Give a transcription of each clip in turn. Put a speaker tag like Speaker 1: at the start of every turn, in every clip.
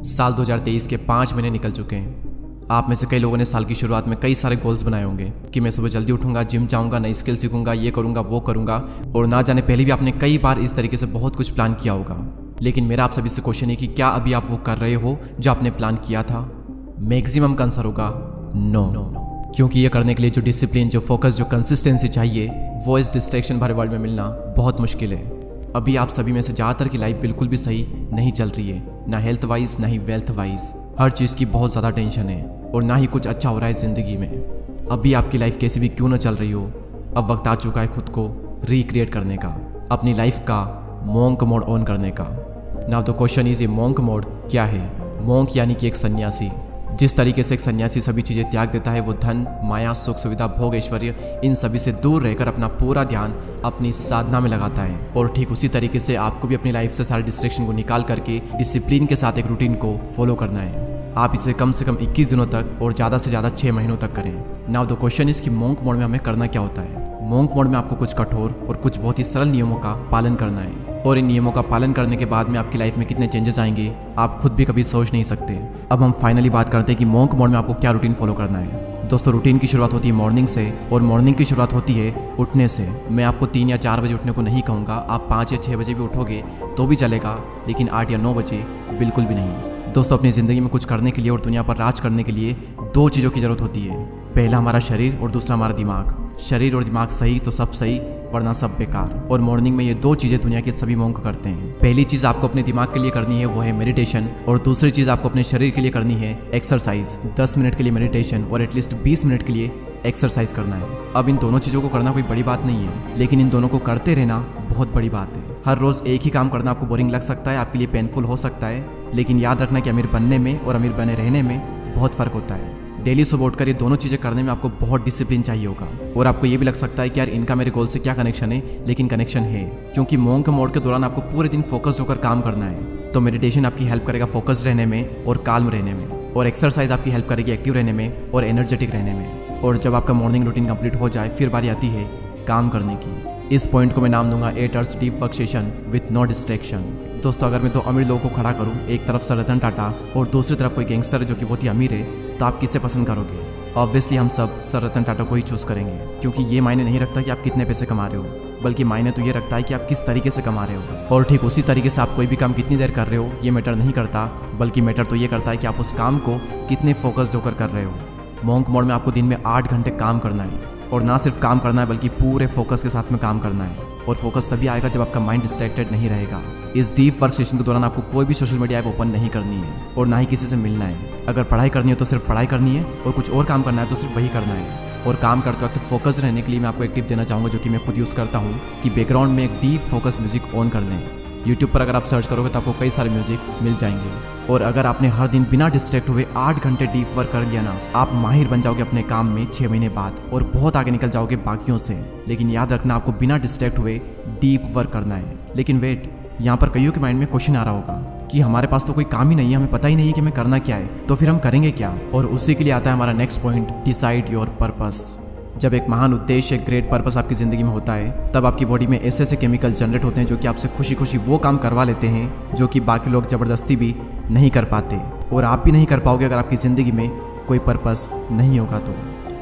Speaker 1: साल 2023 के 5 महीने निकल चुके हैं। आप में से कई लोगों ने साल की शुरुआत में कई सारे गोल्स बनाए होंगे कि मैं सुबह जल्दी उठूंगा, जिम जाऊंगा, नई स्किल सीखूंगा, ये करूंगा, वो करूंगा, और ना जाने पहले भी आपने कई बार इस तरीके से बहुत कुछ प्लान किया होगा। लेकिन मेरा आप सभी से क्वेश्चन है कि क्या अभी आप वो कर रहे हो जो आपने प्लान किया था? मैक्सिमम का आंसर होगा नो। क्योंकि ये करने के लिए जो डिसिप्लिन, जो फोकस, जो कंसिस्टेंसी चाहिए वो इस डिस्ट्रैक्शन भरे वर्ल्ड में मिलना बहुत मुश्किल है। अभी आप सभी में से ज़्यादातर की लाइफ बिल्कुल भी सही नहीं चल रही है, ना हेल्थ वाइज ना ही वेल्थ वाइज। हर चीज़ की बहुत ज़्यादा टेंशन है और ना ही कुछ अच्छा हो रहा है ज़िंदगी में। अभी आपकी लाइफ कैसी भी क्यों ना चल रही हो, अब वक्त आ चुका है खुद को रिक्रिएट करने का, अपनी लाइफ का मोंक मोड ऑन करने का। नाउ द क्वेश्चन इज, ये मोंक मोड क्या है? मोंक यानी कि एक सन्यासी। जिस तरीके से एक सन्यासी सभी चीज़ें त्याग देता है, वो धन, माया, सुख, सुविधा, भोग, ऐश्वर्य, इन सभी से दूर रहकर अपना पूरा ध्यान अपनी साधना में लगाता है। और ठीक उसी तरीके से आपको भी अपनी लाइफ से सारे डिस्ट्रैक्शन को निकाल करके डिसिप्लिन के साथ एक रूटीन को फॉलो करना है। आप इसे कम से कम 21 दिनों तक और ज़्यादा से ज़्यादा 6 महीनों तक करें। नाउ द क्वेश्चन इज कि मोंक मोड में हमें करना क्या होता है? मोंक मोड में आपको कुछ कठोर और कुछ बहुत ही सरल नियमों का पालन करना है, और इन नियमों का पालन करने के बाद में आपकी लाइफ में कितने चेंजेस आएंगे आप खुद भी कभी सोच नहीं सकते। अब हम फाइनली बात करते हैं कि मोंक मोड में आपको क्या रूटीन फॉलो करना है। दोस्तों, रूटीन की शुरुआत होती है मॉर्निंग से, और मॉर्निंग की शुरुआत होती है उठने से। मैं आपको 3 या 4 बजे उठने को नहीं कहूँगा, आप 5 या 6 बजे भी उठोगे तो भी चलेगा, लेकिन 8 या 9 बजे बिल्कुल भी नहीं। दोस्तों, अपनी ज़िंदगी में कुछ करने के लिए और दुनिया पर राज करने के लिए 2 चीज़ों की ज़रूरत होती है। पहला हमारा शरीर और दूसरा हमारा दिमाग। शरीर और दिमाग सही तो सब सही, वरना सब बेकार। और मॉर्निंग में ये 2 चीज़ें दुनिया के सभी मोंक करते हैं। पहली चीज़ आपको अपने दिमाग के लिए करनी है वो है मेडिटेशन, और दूसरी चीज़ आपको अपने शरीर के लिए करनी है एक्सरसाइज। 10 मिनट के लिए मेडिटेशन और एटलीस्ट 20 मिनट के लिए एक्सरसाइज करना है। अब इन दोनों चीज़ों को करना कोई बड़ी बात नहीं है, लेकिन इन दोनों को करते रहना बहुत बड़ी बात है। हर रोज़ एक ही काम करना आपको बोरिंग लग सकता है, आपके लिए पेनफुल हो सकता है, लेकिन याद रखना कि अमीर बनने में और अमीर बने रहने में बहुत फ़र्क होता है। डेली सुबह उठकर ये दोनों चीज़ें करने में आपको बहुत डिसिप्लिन चाहिए होगा। और आपको ये भी लग सकता है कि यार इनका मेरे गोल से क्या कनेक्शन है, लेकिन कनेक्शन है, क्योंकि मोंक मोड के दौरान आपको पूरे दिन फोकस्ड होकर काम करना है। तो मेडिटेशन आपकी हेल्प करेगा फोकस्ड रहने में और काल्म रहने में, और एक्सरसाइज आपकी हेल्प करेगी एक्टिव रहने में और एनर्जेटिक रहने में। और जब आपका मॉर्निंग रूटीन कंप्लीट हो जाए, फिर बारी आती है काम करने की। इस पॉइंट को मैं नाम दूंगा 8 hours deep work session with no distraction. दोस्तों, अगर मैं 2 अमीर लोगों को खड़ा करूं, एक तरफ सर रतन टाटा और दूसरी तरफ कोई गैंगस्टर है जो कि बहुत ही अमीर है, तो आप किसे पसंद करोगे? ऑब्वियसली हम सब सर रतन टाटा को ही चूज़ करेंगे, क्योंकि ये मायने नहीं रखता कि आप कितने पैसे कमा रहे हो, बल्कि मायने तो ये रखता है कि आप किस तरीके से कमा रहे हो। और ठीक उसी तरीके से आप कोई भी काम कितनी देर कर रहे हो ये मैटर नहीं करता, बल्कि मैटर तो ये करता है कि आप उस काम को कितने फोकस्ड होकर कर रहे हो। मोंक मोड में आपको दिन में 8 घंटे काम करना है, और ना सिर्फ काम करना है बल्कि पूरे फोकस के साथ में काम करना है। और फोकस तभी आएगा जब आपका माइंड डिस्ट्रैक्टेड नहीं रहेगा। इस डीप वर्क सेशन के दौरान आपको कोई भी सोशल मीडिया ऐप ओपन नहीं करनी है, और ना ही किसी से मिलना है। अगर पढ़ाई करनी है तो सिर्फ पढ़ाई करनी है, और कुछ और काम करना है तो सिर्फ वही करना है। और काम करते वक्त फोकस रहने के लिए मैं आपको एक टिप देना चाहूँगा, जो कि मैं खुद यूज़ करता हूँ, कि बैकग्राउंड में एक डीप फोकस म्यूजिक ऑन कर लें। यूट्यूब पर अगर आप सर्च करोगे तो आपको कई सारे म्यूजिक मिल जाएंगे। और अगर आपने हर दिन बिना डिस्ट्रैक्ट हुए 8 घंटे डीप वर्क कर लिया ना, आप माहिर बन जाओगे अपने काम में 6 महीने बाद, और बहुत आगे निकल जाओगे बाकियों से। लेकिन याद रखना, आपको बिना डिस्ट्रैक्ट हुए डीप वर्क करना है। लेकिन वेट, यहाँ पर कईयों के माइंड में क्वेश्चन आ रहा होगा कि हमारे पास तो कोई काम ही नहीं है, हमें पता ही नहीं है कि हमें करना क्या है, तो फिर हम करेंगे क्या? और उसी के लिए आता है हमारा next point, decide your purpose. जब एक महान उद्देश्य, एक ग्रेट पर्पस आपकी ज़िंदगी में होता है, तब आपकी बॉडी में ऐसे ऐसे केमिकल जनरेट होते हैं जो कि आपसे खुशी खुशी वो काम करवा लेते हैं जो कि बाकी लोग ज़बरदस्ती भी नहीं कर पाते। और आप भी नहीं कर पाओगे अगर आपकी ज़िंदगी में कोई पर्पस नहीं होगा तो।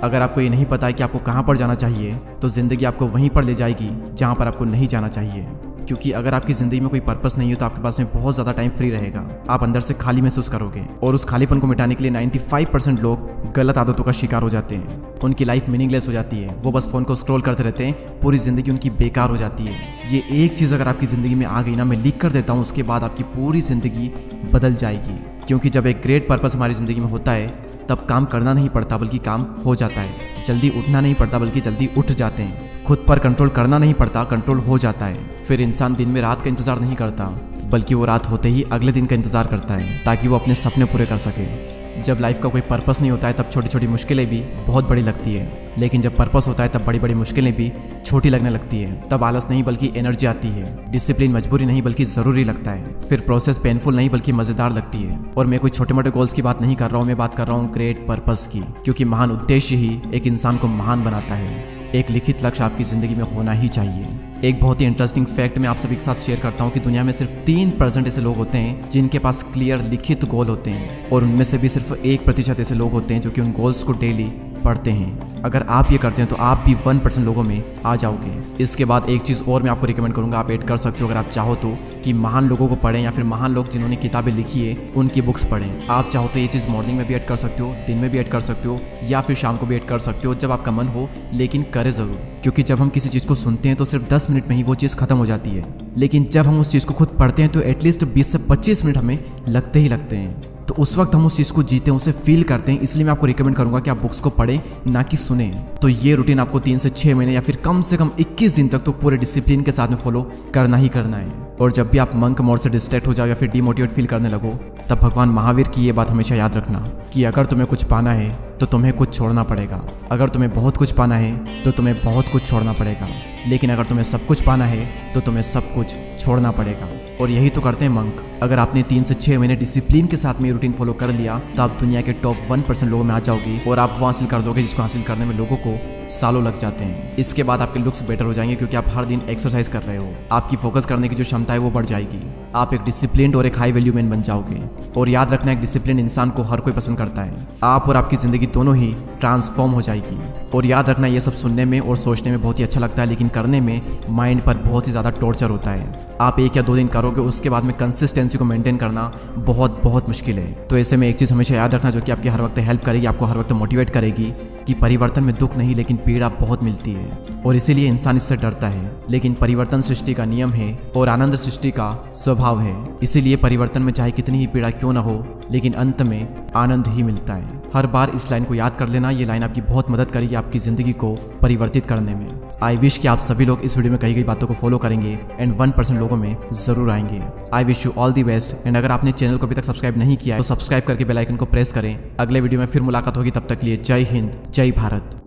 Speaker 1: अगर आपको ये नहीं पता है कि आपको कहाँ पर जाना चाहिए, तो ज़िंदगी आपको वहीं पर ले जाएगी जहाँ पर आपको नहीं जाना चाहिए। क्योंकि अगर आपकी ज़िंदगी में कोई पर्पस नहीं हो तो आपके पास में बहुत ज़्यादा टाइम फ्री रहेगा, आप अंदर से खाली महसूस करोगे। और उस खालीपन को मिटाने के लिए 95% लोग गलत आदतों का शिकार हो जाते हैं। उनकी लाइफ मीनिंगलेस हो जाती है, वो बस फ़ोन को स्क्रॉल करते रहते हैं, पूरी ज़िंदगी उनकी बेकार हो जाती है। ये एक चीज़ अगर आपकी ज़िंदगी में आ गई ना, मैं लिख कर देता हूँ, उसके बाद आपकी पूरी ज़िंदगी बदल जाएगी। क्योंकि जब एक ग्रेट पर्पस हमारी ज़िंदगी में होता है, तब काम करना नहीं पड़ता बल्कि काम हो जाता है। जल्दी उठना नहीं पड़ता बल्कि जल्दी उठ जाते हैं। खुद पर कंट्रोल करना नहीं पड़ता, कंट्रोल हो जाता है। फिर इंसान दिन में रात का इंतज़ार नहीं करता, बल्कि वो रात होते ही अगले दिन का इंतज़ार करता है, ताकि वो अपने सपने पूरे कर सके। जब लाइफ का कोई पर्पस नहीं होता है, तब छोटी छोटी मुश्किलें भी बहुत बड़ी लगती है, लेकिन जब पर्पस होता है तब बड़ी बड़ी मुश्किलें भी छोटी लगने लगती है। तब आलस नहीं बल्कि एनर्जी आती है, डिसिप्लिन मजबूरी नहीं बल्कि ज़रूरी लगता है, फिर प्रोसेस पेनफुल नहीं बल्कि मज़ेदार लगती है। और मैं कोई छोटे मोटे गोल्स की बात नहीं कर रहा हूँ, मैं बात कर रहा हूँ ग्रेट पर्पस की, क्योंकि महान उद्देश्य ही एक इंसान को महान बनाता है। एक लिखित लक्ष्य आपकी ज़िंदगी में होना ही चाहिए। एक बहुत ही इंटरेस्टिंग फैक्ट मैं आप सभी के साथ शेयर करता हूँ कि दुनिया में सिर्फ 3% ऐसे लोग होते हैं जिनके पास क्लियर लिखित गोल होते हैं, और उनमें से भी सिर्फ 1% ऐसे लोग होते हैं जो कि उन गोल्स को डेली पढ़ते हैं। अगर आप ये करते हैं तो आप भी 1% लोगों में आ जाओगे। इसके बाद एक चीज़ और मैं आपको रिकमेंड करूंगा, आप ऐड कर सकते हो अगर आप चाहो तो, कि महान लोगों को पढ़ें या फिर महान लोग जिन्होंने किताबें लिखी है उनकी बुक्स पढ़ें। आप चाहो तो ये चीज़ मॉर्निंग में भी ऐड कर सकते हो, दिन में भी ऐड कर सकते हो, या फिर शाम को भी ऐड कर सकते हो, जब आपका मन हो, लेकिन करें ज़रूर। क्योंकि जब हम किसी चीज़ को सुनते हैं तो सिर्फ 10 मिनट में ही वो चीज़ खत्म हो जाती है, लेकिन जब हम उस चीज़ को खुद पढ़ते हैं तो एटलीस्ट 20 से 25 मिनट हमें लगते ही लगते हैं। तो उस वक्त हम उस चीज़ को जीते हैं, उसे फील करते हैं। इसलिए मैं आपको रिकमेंड करूंगा कि आप बुक्स को पढ़ें, ना कि सुने। तो ये रूटीन आपको 3 से 6 महीने या फिर कम से कम 21 दिन तक तो पूरे डिसिप्लिन के साथ में फॉलो करना ही करना है। और जब भी आप मंक मोड से डिस्ट्रैक्ट हो जाओ या फिर डिमोटिवेट फील करने लगो, तब भगवान महावीर की ये बात हमेशा याद रखना कि अगर तुम्हें कुछ पाना है तो तुम्हें कुछ छोड़ना पड़ेगा। अगर तुम्हें बहुत कुछ पाना है तो तुम्हें बहुत कुछ छोड़ना पड़ेगा, लेकिन अगर तुम्हें सब कुछ पाना है तो तुम्हें सब कुछ छोड़ना पड़ेगा। और यही तो करते हैं मंक। अगर आपने 3 से 6 महीने डिसिप्लिन के साथ में रूटीन फॉलो कर लिया तो आप दुनिया के टॉप 1% लोगों में आ जाओगी, और आप वो हासिल कर दोगे जिसको हासिल करने में लोगों को सालों लग जाते हैं। इसके बाद आपके लुक्स बेटर हो जाएंगे क्योंकि आप हर दिन एक्सरसाइज कर रहे हो। आपकी फोकस करने की जो क्षमता है वो बढ़ जाएगी। आप एक डिसिप्लिन्ड और एक हाई वैल्यू मैन बन जाओगे। और याद रखना, एक डिसिप्लिन इंसान को हर कोई पसंद करता है। आप और आपकी जिंदगी दोनों ही ट्रांसफॉर्म हो जाएगी। और याद रखना, ये सब सुनने में और सोचने में बहुत ही अच्छा लगता है, लेकिन करने में माइंड पर बहुत ही ज़्यादा टॉर्चर होता है। आप 1 या 2 दिन करोगे, उसके बाद में कंसिस्टेंसी को मेंटेन करना बहुत मुश्किल है। तो ऐसे में एक चीज़ हमेशा याद रखना जो कि आपकी हर वक्त हेल्प करेगी, आपको हर वक्त मोटिवेट करेगी, कि परिवर्तन में दुख नहीं लेकिन पीड़ा बहुत मिलती है, और इसीलिए इंसान इससे डरता है। लेकिन परिवर्तन सृष्टि का नियम है और आनंद सृष्टि का स्वभाव है। इसीलिए परिवर्तन में चाहे कितनी ही पीड़ा क्यों ना हो, लेकिन अंत में आनंद ही मिलता है। हर बार इस लाइन को याद कर लेना, ये लाइन आपकी बहुत मदद करेगी आपकी ज़िंदगी को परिवर्तित करने में। आई विश कि आप सभी लोग इस वीडियो में कही गई बातों को फॉलो करेंगे एंड 1% लोगों में ज़रूर आएंगे। I wish you all the best. And अगर आपने चैनल को अभी तक सब्सक्राइब नहीं किया है तो सब्सक्राइब करके बेल आइकन को प्रेस करें। अगले वीडियो में फिर मुलाकात होगी, तब तक के लिए जय हिंद, जय भारत।